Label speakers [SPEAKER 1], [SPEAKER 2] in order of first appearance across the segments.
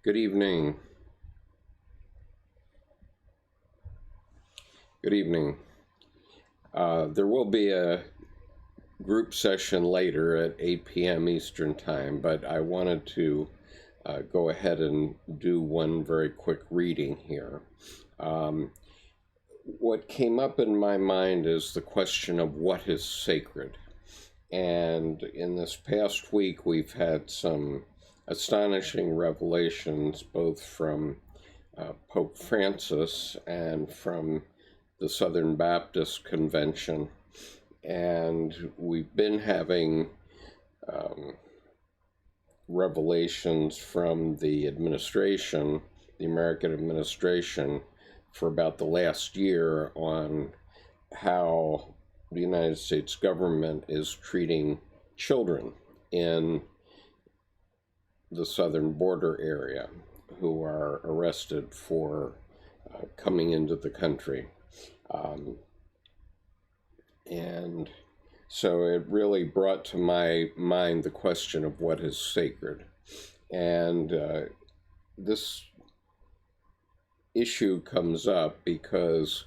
[SPEAKER 1] Good evening. Good evening. There will be a group session later at 8 p.m. Eastern Time, but I wanted to go ahead and do one very quick reading here. What came up in my mind is the question of what is sacred. And in this past week, we've had some astonishing revelations, both from Pope Francis and from the Southern Baptist Convention. And we've been having revelations from the administration, the American administration, for about the last year on how the United States government is treating children in the southern border area who are arrested for coming into the country. And so it really brought to my mind the question of what is sacred. And this issue comes up because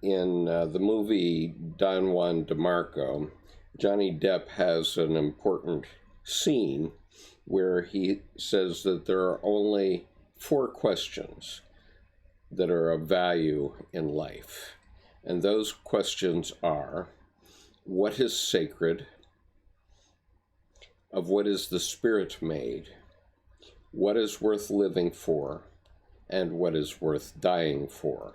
[SPEAKER 1] in the movie Don Juan DeMarco, Johnny Depp has an important scene where he says that there are only 4 questions that are of value in life. And those questions are, what is sacred? Of what is the spirit made? What is worth living for? And what is worth dying for?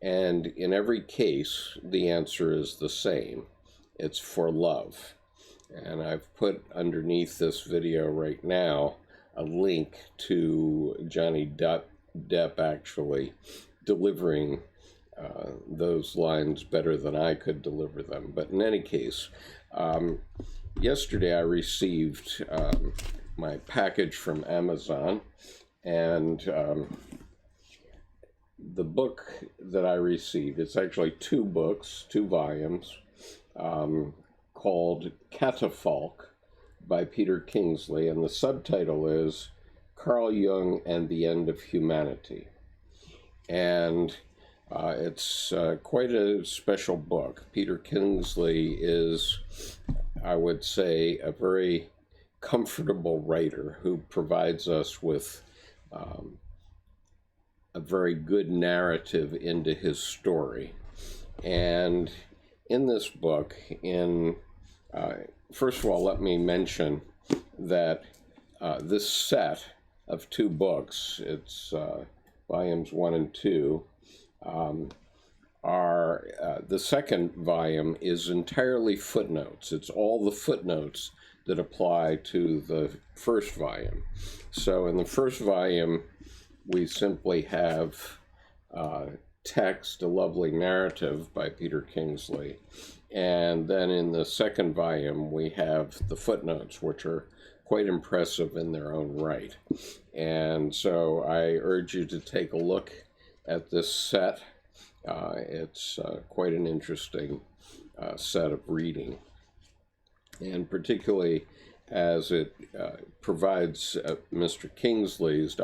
[SPEAKER 1] And in every case, the answer is the same. It's for love. And I've put underneath this video right now a link to Johnny Depp actually delivering those lines better than I could deliver them. But in any case, yesterday I received my package from Amazon, and the book that I received, it's actually 2 books, 2 volumes, called Catafalque by Peter Kingsley, and the subtitle is Carl Jung and the End of Humanity. And it's quite a special book. Peter Kingsley is, I would say, a very comfortable writer who provides us with a very good narrative into his story. And in this book, first of all, let me mention that this set of 2 books, it's volumes 1 and 2, are the second volume is entirely footnotes. It's all the footnotes that apply to the first volume. So in the first volume, we simply have text, a lovely narrative by Peter Kingsley. And then in the second volume, we have the footnotes, which are quite impressive in their own right. And so I urge you to take a look at this set. It's quite an interesting set of reading. And particularly as it provides Dr. Kingsley's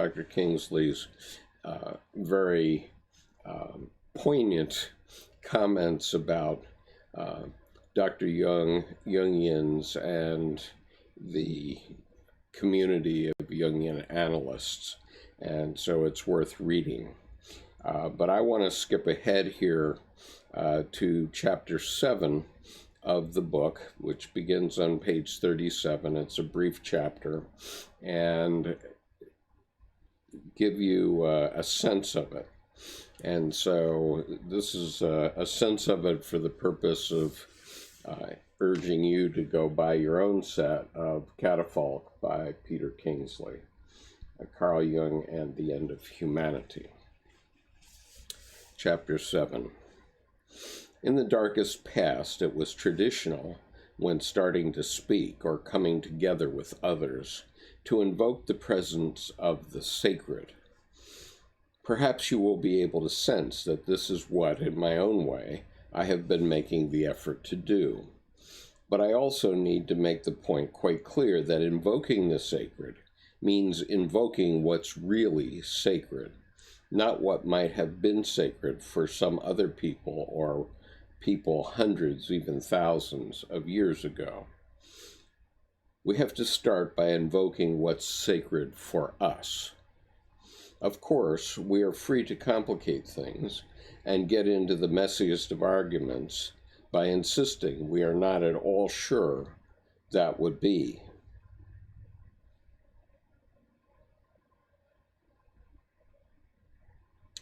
[SPEAKER 1] very poignant comments about Dr. Jungians and the community of Jungian analysts. And so it's worth reading. But I want to skip ahead here to chapter 7 of the book, which begins on page 37. It's a brief chapter, and give you a sense of it. And so this is a sense of it for the purpose of urging you to go buy your own set of Catafalque by Peter Kingsley, Carl Jung and the End of Humanity. Chapter 7. In the darkest past, it was traditional, when starting to speak or coming together with others, to invoke the presence of the sacred. Perhaps you will be able to sense that this is what, in my own way, I have been making the effort to do. But I also need to make the point quite clear that invoking the sacred means invoking what's really sacred, not what might have been sacred for some other people or people hundreds, even thousands of years ago. We have to start by invoking what's sacred for us. Of course, we are free to complicate things and get into the messiest of arguments by insisting we are not at all sure that would be.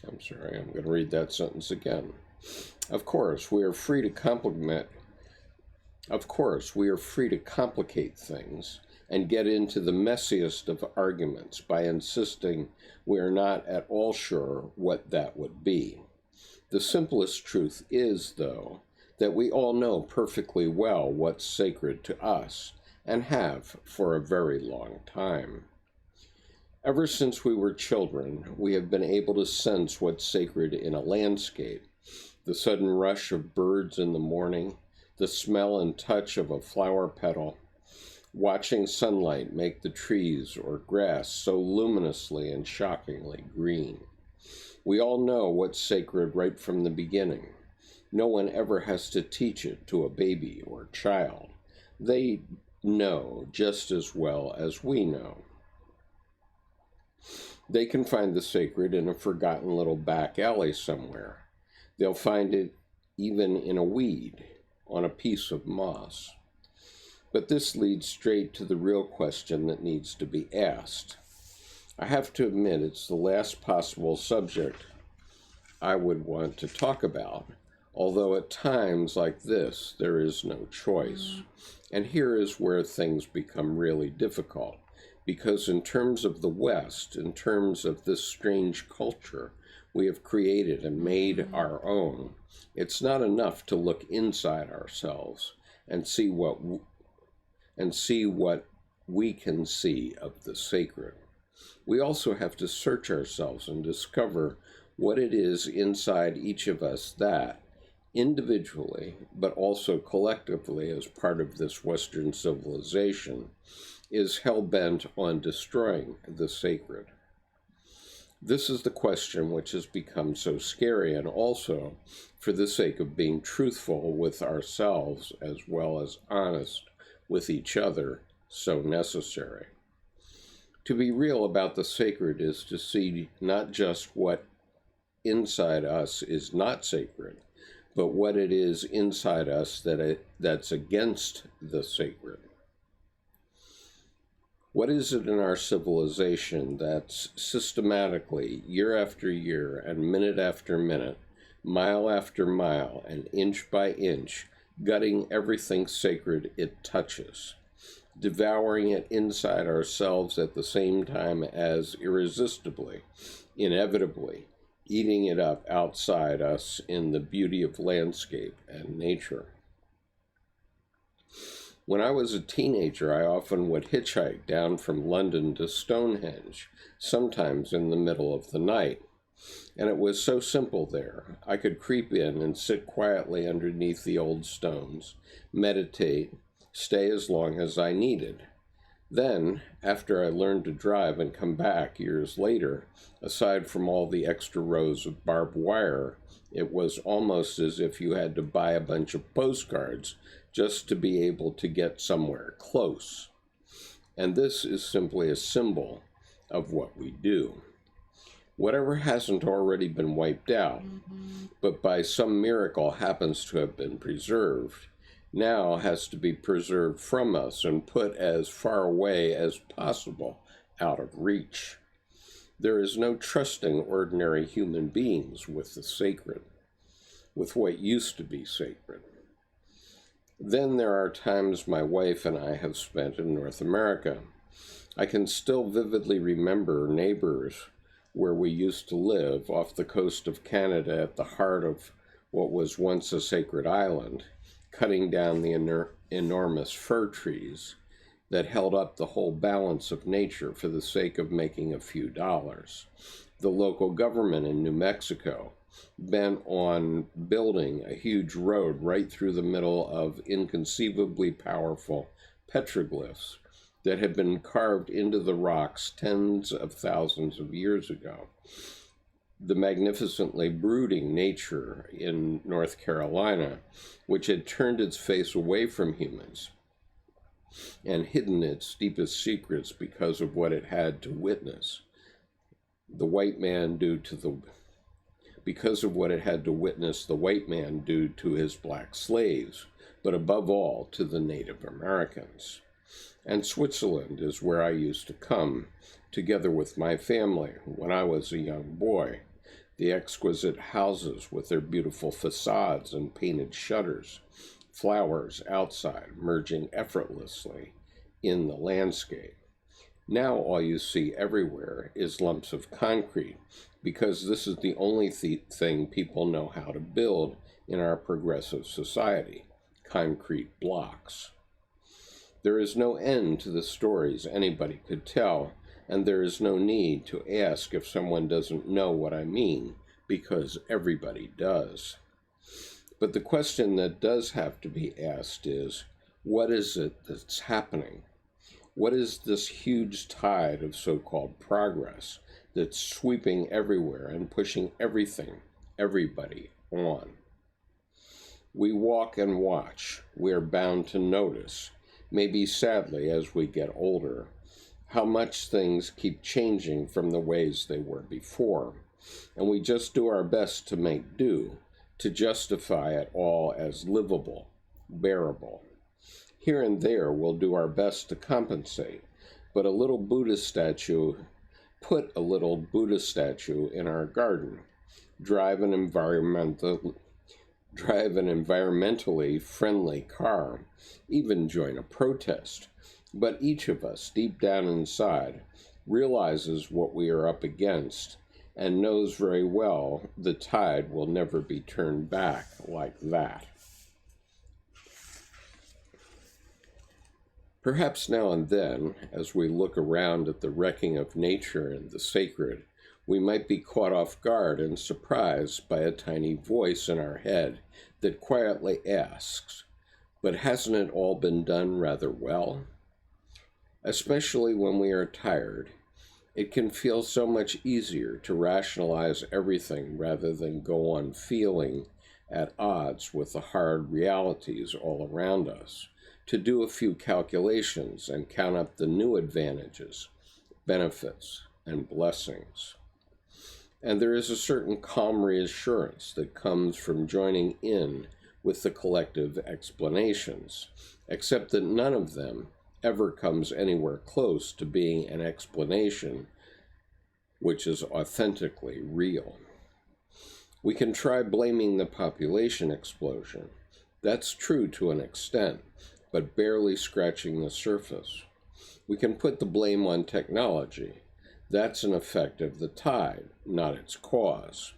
[SPEAKER 1] I'm sorry, I'm going to read that sentence again. Of course, we are free to complicate things and get into the messiest of arguments by insisting we are not at all sure what that would be. The simplest truth is, though, that we all know perfectly well what's sacred to us, and have for a very long time. Ever since we were children, we have been able to sense what's sacred in a landscape, the sudden rush of birds in the morning, the smell and touch of a flower petal, watching sunlight make the trees or grass so luminously and shockingly green. We all know what's sacred right from the beginning. No one ever has to teach it to a baby or child. They know just as well as we know. They can find the sacred in a forgotten little back alley somewhere. They'll find it even in a weed, on a piece of moss. But this leads straight to the real question that needs to be asked. I have to admit it's the last possible subject I would want to talk about, although at times like this there is no choice. And here is where things become really difficult, because in terms of the West, in terms of this strange culture we have created and made our own, it's not enough to look inside ourselves and see what we can see of the sacred. We also have to search ourselves and discover what it is inside each of us that, individually, but also collectively as part of this Western civilization, is hell-bent on destroying the sacred. This is the question which has become so scary, and also, for the sake of being truthful with ourselves as well as honest with each other, so necessary. To be real about the sacred is to see not just what inside us is not sacred, but what it is inside us that's against the sacred. What is it in our civilization that's systematically, year after year, and minute after minute, mile after mile, and inch by inch, gutting everything sacred it touches, devouring it inside ourselves at the same time as irresistibly, inevitably, eating it up outside us in the beauty of landscape and nature? When I was a teenager, I often would hitchhike down from London to Stonehenge, sometimes in the middle of the night. And it was so simple there. I could creep in and sit quietly underneath the old stones, meditate, stay as long as I needed. Then, after I learned to drive and come back years later, aside from all the extra rows of barbed wire, it was almost as if you had to buy a bunch of postcards just to be able to get somewhere close. And this is simply a symbol of what we do. Whatever hasn't already been wiped out, but by some miracle happens to have been preserved, now has to be preserved from us and put as far away as possible out of reach. There is no trusting ordinary human beings with the sacred, with what used to be sacred. Then there are times my wife and I have spent in North America. I can still vividly remember neighbors where we used to live off the coast of Canada at the heart of what was once a sacred island, cutting down the enormous fir trees that held up the whole balance of nature for the sake of making a few dollars. The local government in New Mexico, bent on building a huge road right through the middle of inconceivably powerful petroglyphs that had been carved into the rocks tens of thousands of years ago. The magnificently brooding nature in North Carolina, which had turned its face away from humans and hidden its deepest secrets because of what it had to witness. Because of what it had to witness the white man do to his black slaves, but above all to the Native Americans. And Switzerland is where I used to come, together with my family, when I was a young boy. The exquisite houses with their beautiful facades and painted shutters, flowers outside merging effortlessly in the landscape. Now all you see everywhere is lumps of concrete, because this is the only thing people know how to build in our progressive society, concrete blocks. There is no end to the stories anybody could tell, and there is no need to ask if someone doesn't know what I mean, because everybody does. But the question that does have to be asked is, what is it that's happening? What is this huge tide of so-called progress that's sweeping everywhere and pushing everybody on? We walk and watch. We are bound to notice, maybe sadly as we get older, how much things keep changing from the ways they were before, and we just do our best to make do, to justify it all as livable, bearable. Here and there we'll do our best to compensate, but put a little Buddhist statue in our garden, drive an environmentally friendly car, even join a protest. But each of us, deep down inside, realizes what we are up against and knows very well the tide will never be turned back like that. Perhaps now and then, as we look around at the wrecking of nature and the sacred, we might be caught off guard and surprised by a tiny voice in our head that quietly asks, "But hasn't it all been done rather well?" Especially when we are tired, it can feel so much easier to rationalize everything rather than go on feeling at odds with the hard realities all around us, to do a few calculations and count up the new advantages, benefits, and blessings. And there is a certain calm reassurance that comes from joining in with the collective explanations, except that none of them ever comes anywhere close to being an explanation which is authentically real. We can try blaming the population explosion. That's true to an extent, but barely scratching the surface. We can put the blame on technology. That's an effect of the tide, not its cause.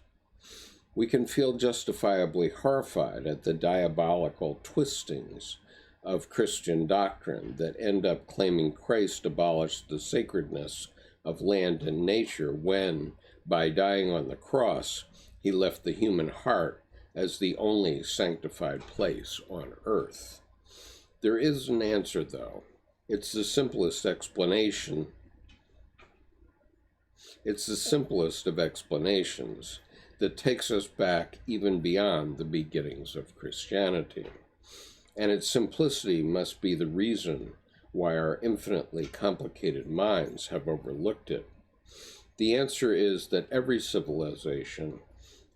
[SPEAKER 1] We can feel justifiably horrified at the diabolical twistings of Christian doctrine that end up claiming Christ abolished the sacredness of land and nature when, by dying on the cross, he left the human heart as the only sanctified place on earth. There is an answer, though. It's the simplest explanation. It's the simplest of explanations that takes us back even beyond the beginnings of Christianity. And its simplicity must be the reason why our infinitely complicated minds have overlooked it. The answer is that every civilization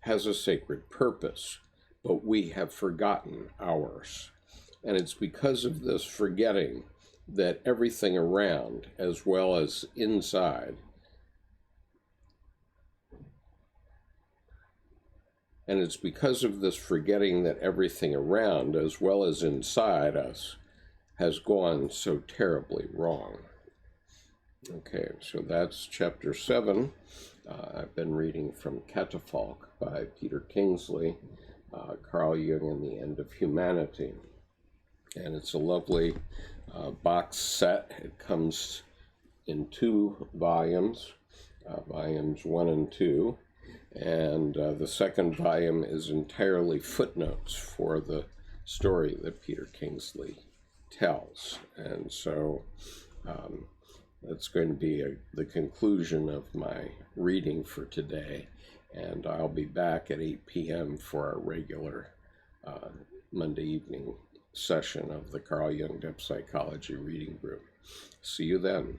[SPEAKER 1] has a sacred purpose, but we have forgotten ours. And it's because of this forgetting that everything around, as well as inside, and it's because of this forgetting that everything around, as well as inside us, has gone so terribly wrong. Okay, so that's chapter 7. I've been reading from Catafalque by Peter Kingsley, Carl Jung and the End of Humanity. And it's a lovely box set. It comes in 2 volumes, volumes 1 and 2. And the second volume is entirely footnotes for the story that Peter Kingsley tells. And so That's going to be the conclusion of my reading for today, and I'll be back at 8 p.m. for our regular Monday evening session of the Carl Jung Depth Psychology Reading Group. See you then.